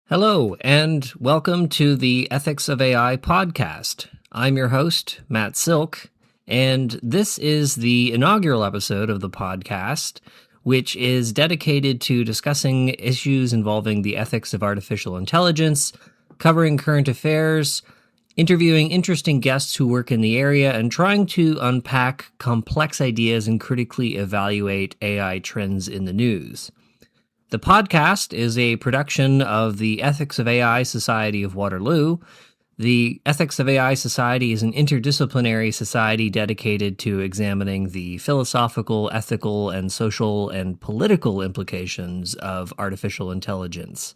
Hello, and welcome to the Ethics of AI podcast. I'm your host, Matt Silk, and this is the inaugural episode of the podcast, which is dedicated to discussing issues involving the ethics of artificial intelligence, covering current affairs, interviewing interesting guests who work in the area, and trying to unpack complex ideas and critically evaluate AI trends in the news. The podcast is a production of the Ethics of AI Society of Waterloo. The Ethics of AI Society is an interdisciplinary society dedicated to examining the philosophical, ethical, and social and political implications of artificial intelligence.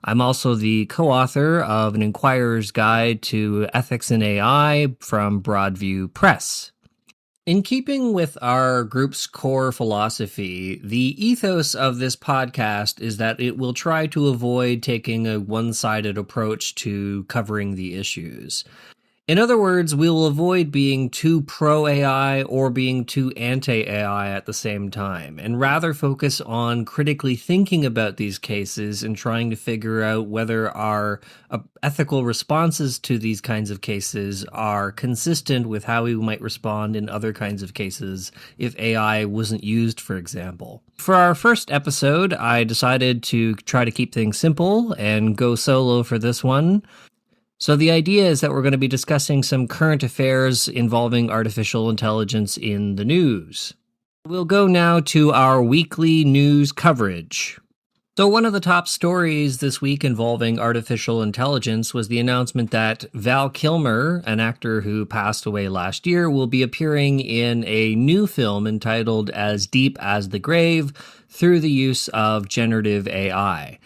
I'm also the co-author of an Inquirer's Guide to Ethics in AI from Broadview Press. In keeping with our group's core philosophy, the ethos of this podcast is that it will try to avoid taking a one-sided approach to covering the issues. In other words, we will avoid being too pro-AI or being too anti-AI at the same time, and rather focus on critically thinking about these cases and trying to figure out whether our ethical responses to these kinds of cases are consistent with how we might respond in other kinds of cases if AI wasn't used, for example. For our first episode, I decided to try to keep things simple and go solo for this one. So the idea is that we're going to be discussing some current affairs involving artificial intelligence in the news. We'll go now to our weekly news coverage. So one of the top stories this week involving artificial intelligence was the announcement that Val Kilmer, an actor who passed away last year, will be appearing in a new film entitled As Deep as the Grave through the use of generative AI.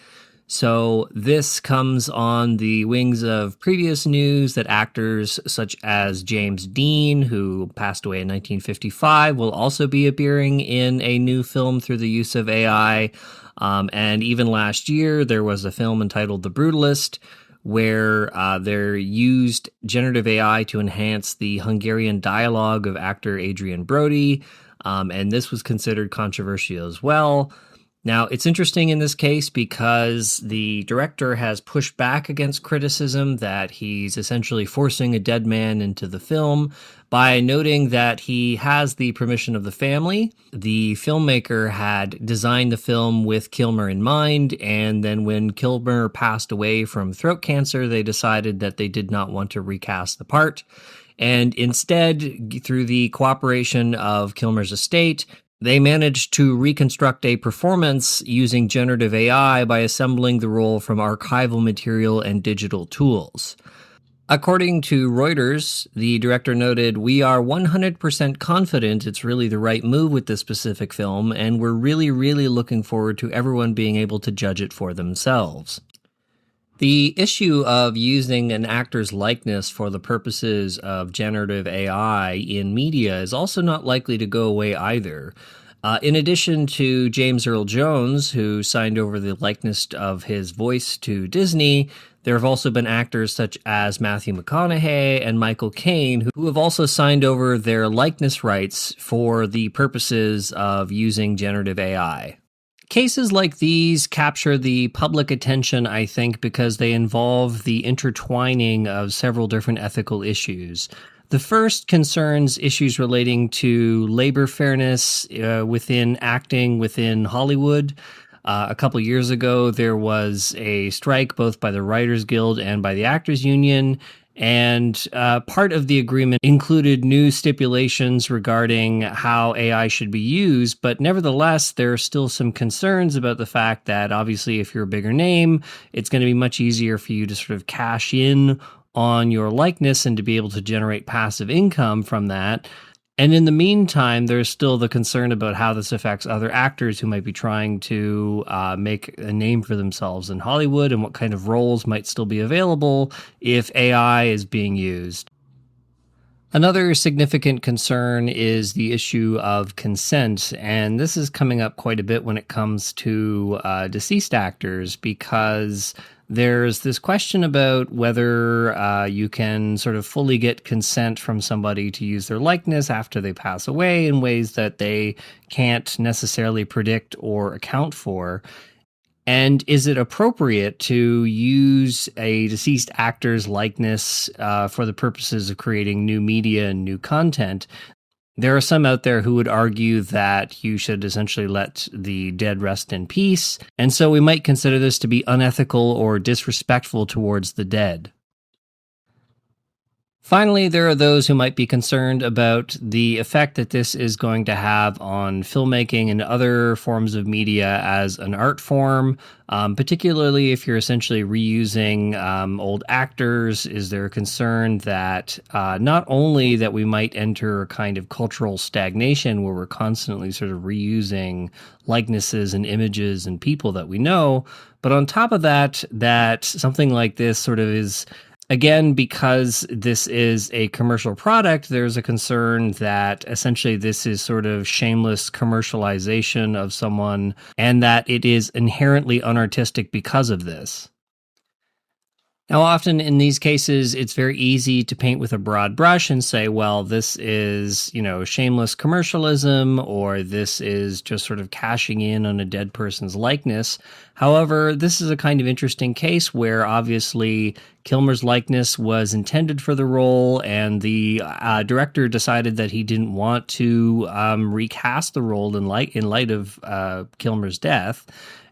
So this comes on the wings of previous news that actors such as James Dean, who passed away in 1955, will also be appearing in a new film through the use of AI. And even last year, there was a film entitled The Brutalist, where they used generative AI to enhance the Hungarian dialogue of actor Adrian Brody. And this was considered controversial as well. Now, it's interesting in this case because the director has pushed back against criticism that he's essentially forcing a dead man into the film by noting that he has the permission of the family. The filmmaker had designed the film with Kilmer in mind, and then when Kilmer passed away from throat cancer, they decided that they did not want to recast the part. And instead, through the cooperation of Kilmer's estate, they managed to reconstruct a performance using generative AI by assembling the role from archival material and digital tools. According to Reuters, the director noted, "We are 100% confident it's really the right move with this specific film, and we're really, really looking forward to everyone being able to judge it for themselves." The issue of using an actor's likeness for the purposes of generative AI in media is also not likely to go away either. In addition to James Earl Jones, who signed over the likeness of his voice to Disney, there have also been actors such as Matthew McConaughey and Michael Caine who have also signed over their likeness rights for the purposes of using generative AI. Cases like these capture the public attention, I think, because they involve the intertwining of several different ethical issues. The first concerns issues relating to labor fairness within acting within Hollywood. A couple years ago, there was a strike both by the Writers Guild and by the Actors Union, and part of the agreement included new stipulations regarding how AI should be used, but nevertheless, there are still some concerns about the fact that obviously if you're a bigger name, it's going to be much easier for you to sort of cash in on your likeness and to be able to generate passive income from that. And in the meantime, there's still the concern about how this affects other actors who might be trying to make a name for themselves in Hollywood and what kind of roles might still be available if AI is being used. Another significant concern is the issue of consent, and this is coming up quite a bit when it comes to deceased actors, because There's this question about whether you can sort of fully get consent from somebody to use their likeness after they pass away in ways that they can't necessarily predict or account for. And is it appropriate to use a deceased actor's likeness for the purposes of creating new media and new content? There are some out there who would argue that you should essentially let the dead rest in peace, and so we might consider this to be unethical or disrespectful towards the dead. Finally, there are those who might be concerned about the effect that this is going to have on filmmaking and other forms of media as an art form, particularly if you're essentially reusing old actors. Is there a concern that not only that we might enter a kind of cultural stagnation where we're constantly sort of reusing likenesses and images and people that we know, but on top of that, that something like this sort of is, again, because this is a commercial product, there's a concern that essentially this is sort of shameless commercialization of someone and that it is inherently unartistic because of this. Now, often in these cases, it's very easy to paint with a broad brush and say, well, this is, shameless commercialism, or this is just sort of cashing in on a dead person's likeness. However, this is a kind of interesting case where obviously Kilmer's likeness was intended for the role, and the director decided that he didn't want to recast the role in light of Kilmer's death.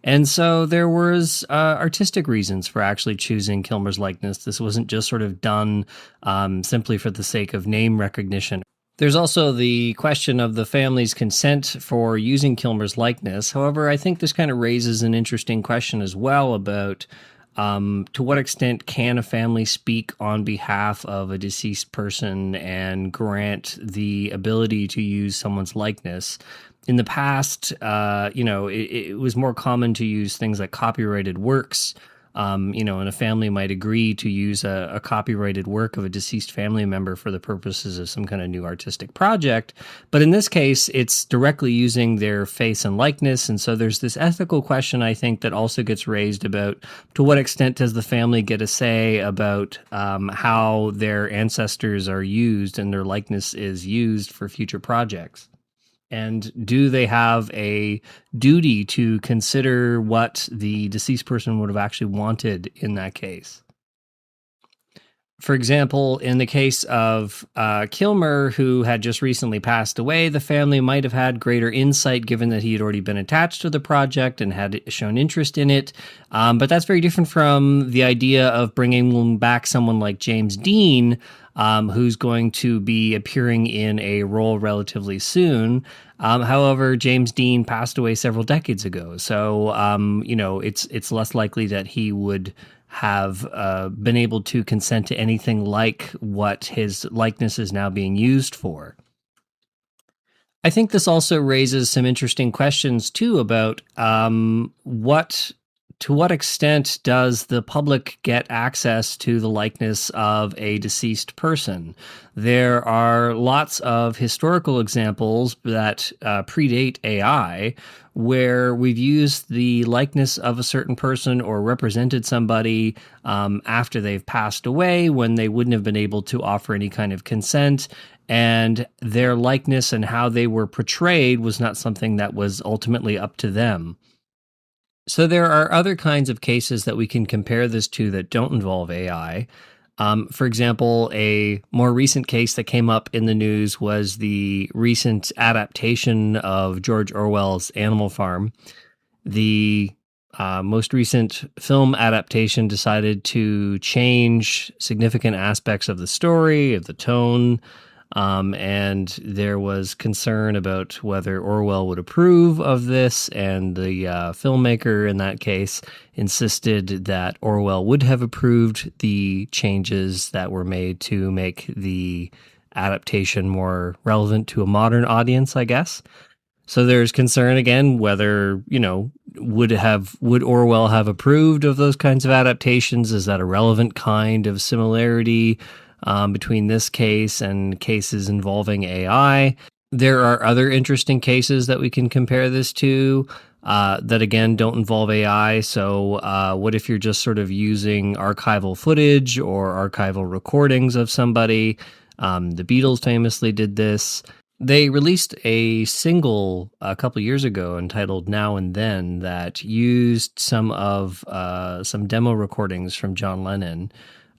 And so there was artistic reasons for actually choosing Kilmer's likeness. This wasn't just sort of done simply for the sake of name recognition. There's also the question of the family's consent for using Kilmer's likeness. However, I think this kind of raises an interesting question as well about to what extent can a family speak on behalf of a deceased person and grant the ability to use someone's likeness. In the past, it was more common to use things like copyrighted works, and a family might agree to use a copyrighted work of a deceased family member for the purposes of some kind of new artistic project. But in this case, it's directly using their face and likeness. And so there's this ethical question, I think, that also gets raised about to what extent does the family get a say about how their ancestors are used and their likeness is used for future projects? And do they have a duty to consider what the deceased person would have actually wanted in that case? For example, in the case of Kilmer, who had just recently passed away, the family might have had greater insight given that he had already been attached to the project and had shown interest in it. But that's very different from the idea of bringing back someone like James Dean, who's going to be appearing in a role relatively soon. However, James Dean passed away several decades ago, so it's less likely that he would have been able to consent to anything like what his likeness is now being used for. I think this also raises some interesting questions too about to what extent does the public get access to the likeness of a deceased person? There are lots of historical examples that predate AI where we've used the likeness of a certain person or represented somebody after they've passed away when they wouldn't have been able to offer any kind of consent. And their likeness and how they were portrayed was not something that was ultimately up to them. So there are other kinds of cases that we can compare this to that don't involve AI. For example, a more recent case that came up in the news was the recent adaptation of George Orwell's Animal Farm. The most recent film adaptation decided to change significant aspects of the story, of the tone, and there was concern about whether Orwell would approve of this, and the filmmaker in that case insisted that Orwell would have approved the changes that were made to make the adaptation more relevant to a modern audience, I guess. So there's concern again whether, would Orwell have approved of those kinds of adaptations? Is that a relevant kind of similarity between this case and cases involving AI? There are other interesting cases that we can compare this to. that again don't involve AI. So what if you're just sort of using archival footage or archival recordings of somebody? The Beatles famously did this. They released a single a couple years ago entitled Now and Then that used some demo recordings from John Lennon,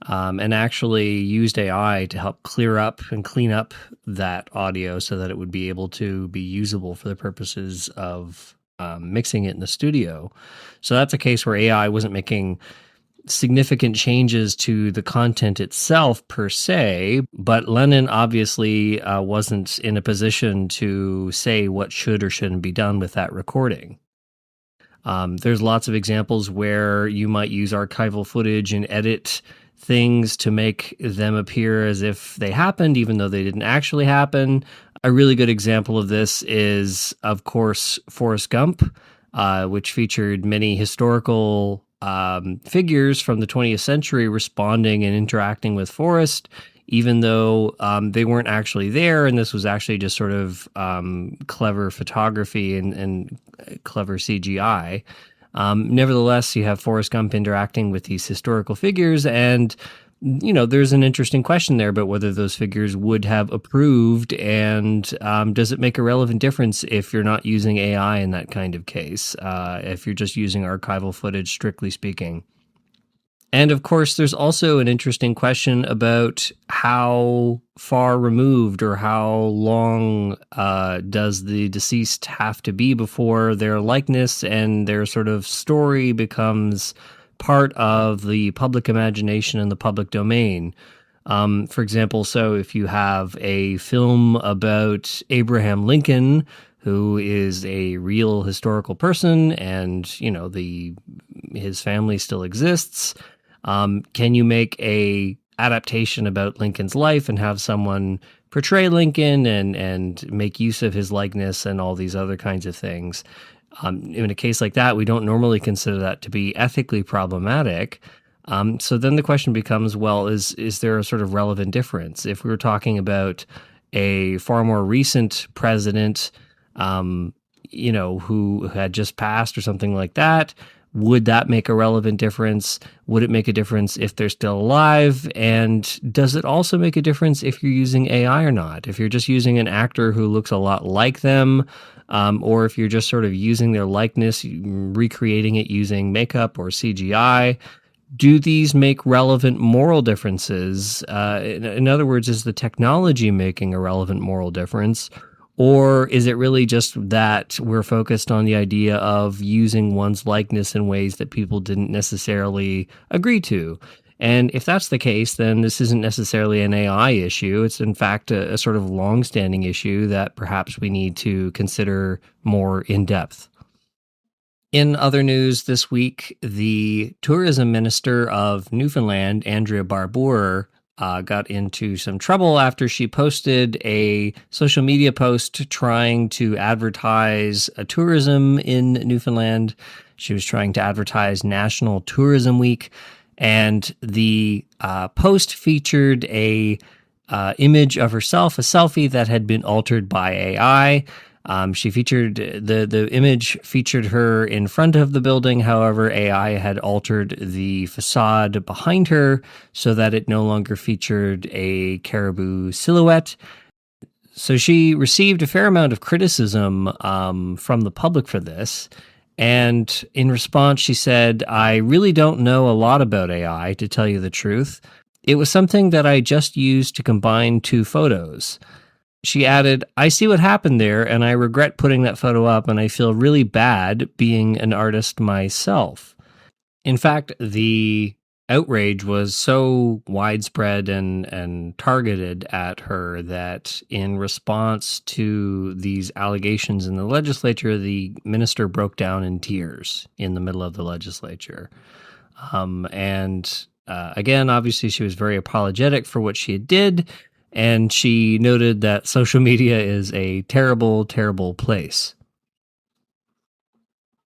and actually used AI to help clear up and clean up that audio so that it would be able to be usable for the purposes of mixing it in the studio. So that's a case where AI wasn't making significant changes to the content itself per se, but Lennon obviously wasn't in a position to say what should or shouldn't be done with that recording. There's lots of examples where you might use archival footage and edit things to make them appear as if they happened, even though they didn't actually happen. A really good example of this is, of course, Forrest Gump, which featured many historical figures from the 20th century responding and interacting with Forrest, even though they weren't actually there. And this was actually just sort of clever photography and clever CGI. Nevertheless, you have Forrest Gump interacting with these historical figures, and there's an interesting question there about whether those figures would have approved, and does it make a relevant difference if you're not using AI in that kind of case, if you're just using archival footage, strictly speaking. And of course, there's also an interesting question about how far removed or how long does the deceased have to be before their likeness and their sort of story becomes part of the public imagination and the public domain. For example, so if you have a film about Abraham Lincoln, who is a real historical person, and his family still exists, can you make a adaptation about Lincoln's life and have someone portray Lincoln and make use of his likeness and all these other kinds of things? In a case like that, we don't normally consider that to be ethically problematic. So then the question becomes, well, is there a sort of relevant difference? If we were talking about a far more recent president, who had just passed or something like that, would that make a relevant difference? Would it make a difference if they're still alive? And does it also make a difference if you're using AI or not? If you're just using an actor who looks a lot like them, or if you're just sort of using their likeness, recreating it using makeup or CGI, do these make relevant moral differences? In other words, is the technology making a relevant moral difference? Or is it really just that we're focused on the idea of using one's likeness in ways that people didn't necessarily agree to? And if that's the case, then this isn't necessarily an AI issue. It's in fact a sort of long-standing issue that perhaps we need to consider more in depth. In other news this week, the tourism minister of Newfoundland, Andrea Barbour, got into some trouble after she posted a social media post trying to advertise a tourism in Newfoundland. She was trying to advertise National Tourism Week, and the post featured a image of herself, a selfie that had been altered by AI. She featured the image featured her in front of the building. However, AI had altered the facade behind her so that it no longer featured a caribou silhouette. So she received a fair amount of criticism from the public for this. And in response, she said, "I really don't know a lot about AI, to tell you the truth. It was something that I just used to combine two photos." She added, "I see what happened there, and I regret putting that photo up, and I feel really bad being an artist myself." In fact, the outrage was so widespread and targeted at her that in response to these allegations in the legislature, the minister broke down in tears in the middle of the legislature. Again, obviously, she was very apologetic for what she did. And she noted that social media is a terrible, terrible place.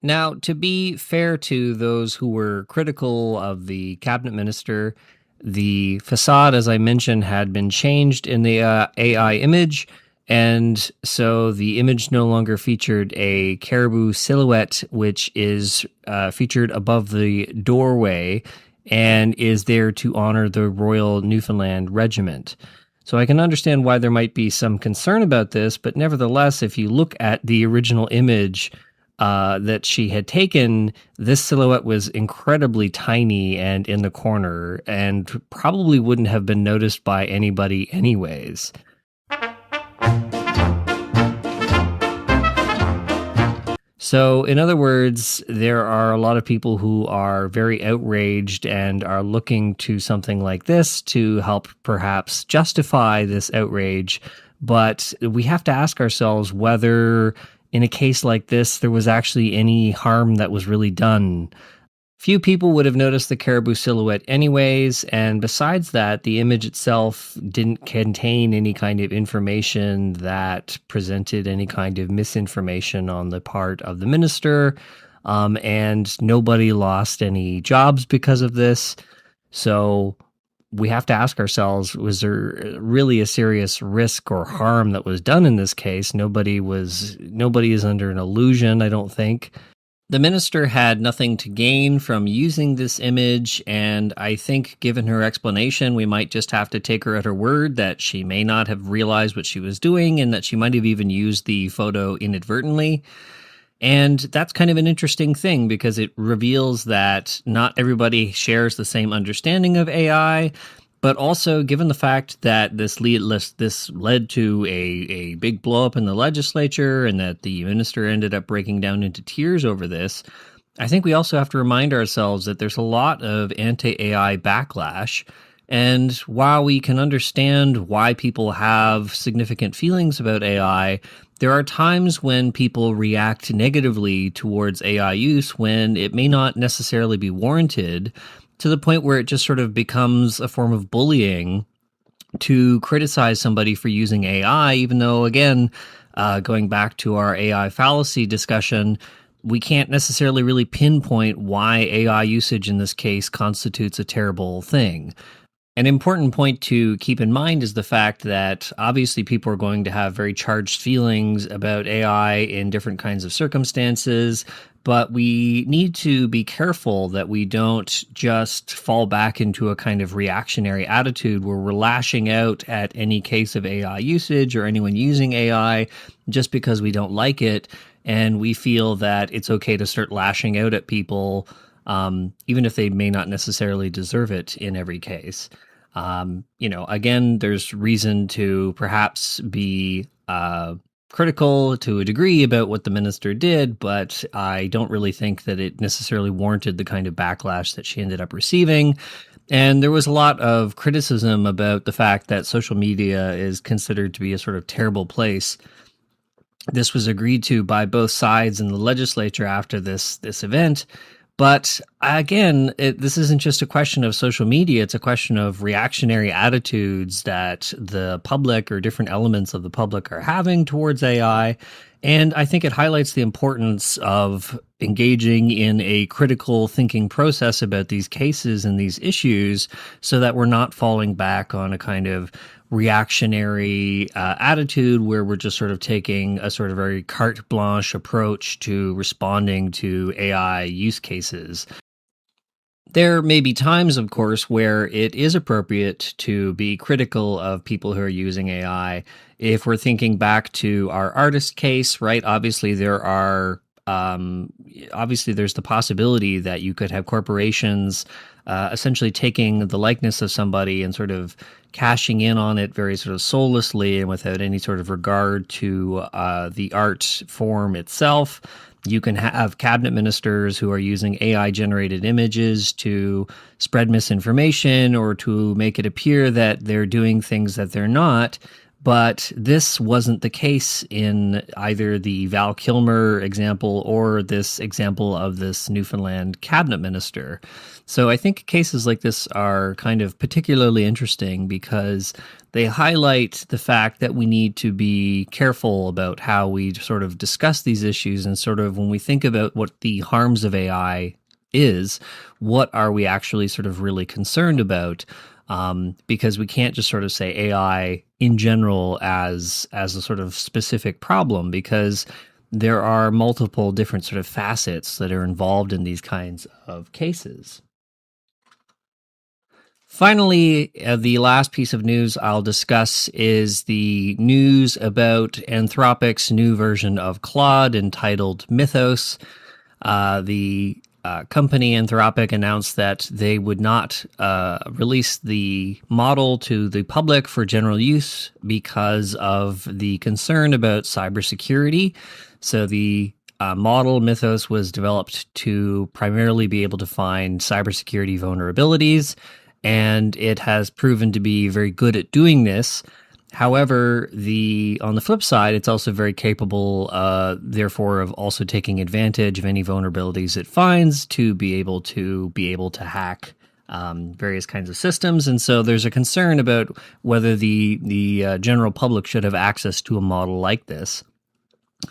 Now, to be fair to those who were critical of the cabinet minister, the facade, as I mentioned, had been changed in the AI image, And so the image no longer featured a caribou silhouette, which is featured above the doorway and is there to honor the Royal Newfoundland Regiment. So I can understand why there might be some concern about this, but nevertheless, if you look at the original image that she had taken, this silhouette was incredibly tiny and in the corner and probably wouldn't have been noticed by anybody anyways. So, in other words, there are a lot of people who are very outraged and are looking to something like this to help perhaps justify this outrage. But we have to ask ourselves whether, in a case like this, there was actually any harm that was really done. Few people would have noticed the caribou silhouette anyways, and besides that, the image itself didn't contain any kind of information that presented any kind of misinformation on the part of the minister, and nobody lost any jobs because of this. So we have to ask ourselves, was there really a serious risk or harm that was done in this case? Nobody is under an illusion, I don't think. The minister had nothing to gain from using this image, and I think given her explanation, we might just have to take her at her word that she may not have realized what she was doing and that she might have even used the photo inadvertently. And that's kind of an interesting thing because it reveals that not everybody shares the same understanding of AI. But also, given the fact that this led to a big blow up in the legislature and that the minister ended up breaking down into tears over this, I think we also have to remind ourselves that there's a lot of anti-AI backlash. And while we can understand why people have significant feelings about AI, there are times when people react negatively towards AI use when it may not necessarily be warranted, to the point where it just sort of becomes a form of bullying to criticize somebody for using AI, even though, again, going back to our AI fallacy discussion, we can't necessarily really pinpoint why AI usage in this case constitutes a terrible thing. An important point to keep in mind is the fact that obviously people are going to have very charged feelings about AI in different kinds of circumstances, but we need to be careful that we don't just fall back into a kind of reactionary attitude where we're lashing out at any case of AI usage or anyone using AI just because we don't like it, and we feel that it's okay to start lashing out at people, even if they may not necessarily deserve it in every case. Again, there's reason to perhaps be critical to a degree about what the minister did, but I don't really think that it necessarily warranted the kind of backlash that she ended up receiving. And there was a lot of criticism about the fact that social media is considered to be a sort of terrible place. This was agreed to by both sides in the legislature after this event. But again, this isn't just a question of social media. It's a question of reactionary attitudes that the public or different elements of the public are having towards AI. And I think it highlights the importance of engaging in a critical thinking process about these cases and these issues so that we're not falling back on a kind of reactionary attitude where we're just sort of taking a sort of very carte blanche approach to responding to AI use cases. There may be times, of course, where it is appropriate to be critical of people who are using AI. If we're thinking back to our artist case, right? Obviously, there's the possibility that you could have corporations essentially taking the likeness of somebody and sort of cashing in on it very sort of soullessly and without any sort of regard to the art form itself. You can have cabinet ministers who are using AI-generated images to spread misinformation or to make it appear that they're doing things that they're not. But this wasn't the case in either the Val Kilmer example or this example of this Newfoundland cabinet minister. So I think cases like this are kind of particularly interesting because they highlight the fact that we need to be careful about how we sort of discuss these issues, and sort of when we think about what the harms of AI is, what are we actually sort of really concerned about? Because we can't just sort of say AI in general as a sort of specific problem, because there are multiple different sort of facets that are involved in these kinds of cases. Finally, the last piece of news I'll discuss is the news about Anthropic's new version of Claude entitled Mythos. The company Anthropic announced that they would not release the model to the public for general use because of the concern about cybersecurity. So the model Mythos was developed to primarily be able to find cybersecurity vulnerabilities, and it has proven to be very good at doing this. However, on the flip side, it's also very capable, therefore, of also taking advantage of any vulnerabilities it finds to be able to hack various kinds of systems. And so there's a concern about whether the general public should have access to a model like this.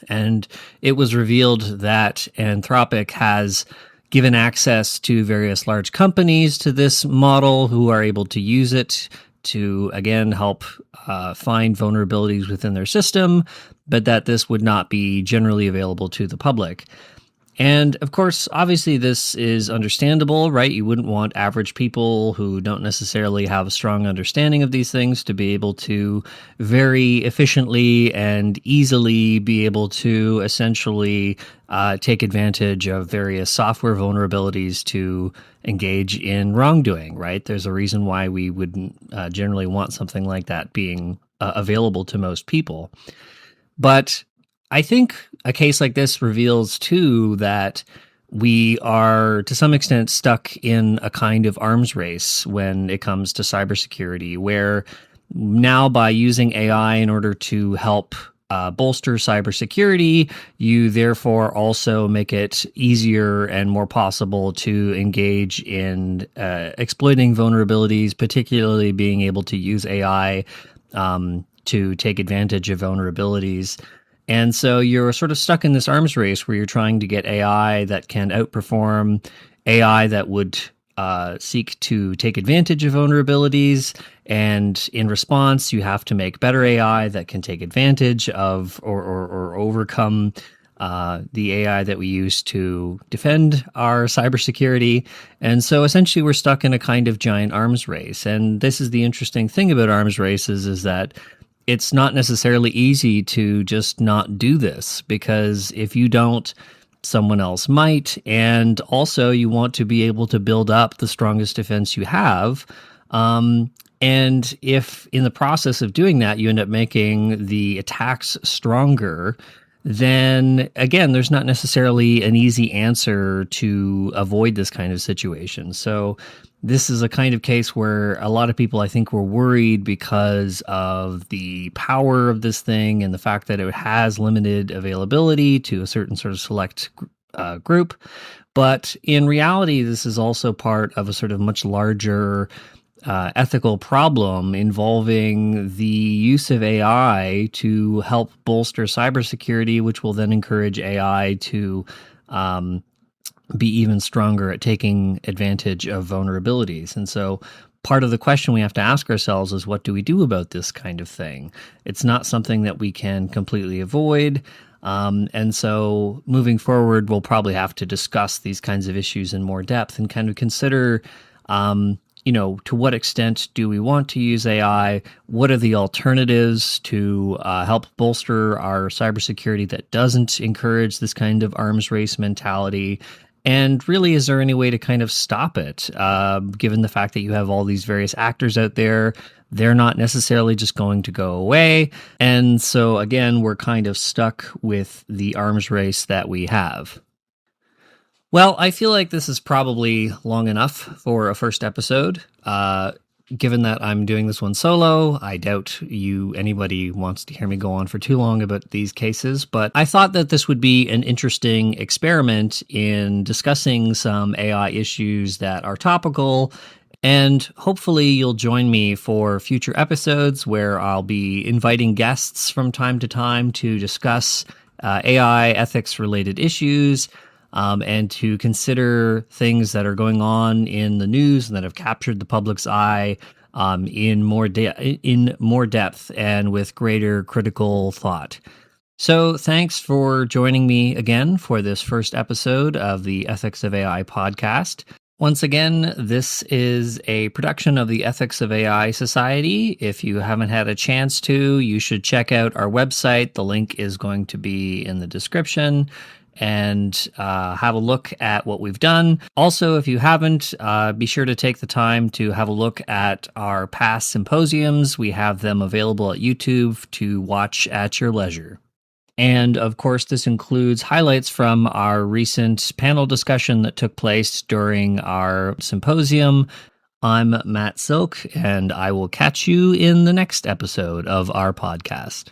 And it was revealed that Anthropic has given access to various large companies to this model who are able to use it to, again, help find vulnerabilities within their system, but that this would not be generally available to the public. And of course, obviously, this is understandable, right? You wouldn't want average people who don't necessarily have a strong understanding of these things to be able to very efficiently and easily be able to essentially take advantage of various software vulnerabilities to engage in wrongdoing, right? There's a reason why we wouldn't generally want something like that being available to most people. But I think a case like this reveals, too, that we are, to some extent, stuck in a kind of arms race when it comes to cybersecurity, where now by using AI in order to help bolster cybersecurity, you therefore also make it easier and more possible to engage in exploiting vulnerabilities, particularly being able to use AI to take advantage of vulnerabilities. And so you're sort of stuck in this arms race where you're trying to get AI that can outperform AI that would seek to take advantage of vulnerabilities. And in response, you have to make better AI that can take advantage of or overcome the AI that we use to defend our cybersecurity. And so essentially we're stuck in a kind of giant arms race. And this is the interesting thing about arms races, is that it's not necessarily easy to just not do this, because if you don't, someone else might. And also you want to be able to build up the strongest defense you have. And if in the process of doing that, you end up making the attacks stronger, then again, there's not necessarily an easy answer to avoid this kind of situation. So this is a kind of case where a lot of people, I think, were worried because of the power of this thing and the fact that it has limited availability to a certain sort of select group. But in reality, this is also part of a sort of much larger ethical problem involving the use of AI to help bolster cybersecurity, which will then encourage AI to be even stronger at taking advantage of vulnerabilities. And so part of the question we have to ask ourselves is, what do we do about this kind of thing? It's not something that we can completely avoid. And so moving forward, we'll probably have to discuss these kinds of issues in more depth and kind of consider, to what extent do we want to use AI? What are the alternatives to help bolster our cybersecurity that doesn't encourage this kind of arms race mentality? And really, is there any way to kind of stop it? Given the fact that you have all these various actors out there, they're not necessarily just going to go away. And so again, we're kind of stuck with the arms race that we have. Well, I feel like this is probably long enough for a first episode. Given that I'm doing this one solo, I doubt anybody wants to hear me go on for too long about these cases, but I thought that this would be an interesting experiment in discussing some AI issues that are topical, and hopefully you'll join me for future episodes where I'll be inviting guests from time to time to discuss AI ethics-related issues, and to consider things that are going on in the news and that have captured the public's eye, in more depth and with greater critical thought. So thanks for joining me again for this first episode of the Ethics of AI podcast. Once again, this is a production of the Ethics of AI Society. If you haven't had a chance to, you should check out our website. The link is going to be in the description, and have a look at what we've done. Also, if you haven't, be sure to take the time to have a look at our past symposiums. We have them available at YouTube to watch at your leisure. And of course, this includes highlights from our recent panel discussion that took place during our symposium. I'm Matt Silk, and I will catch you in the next episode of our podcast.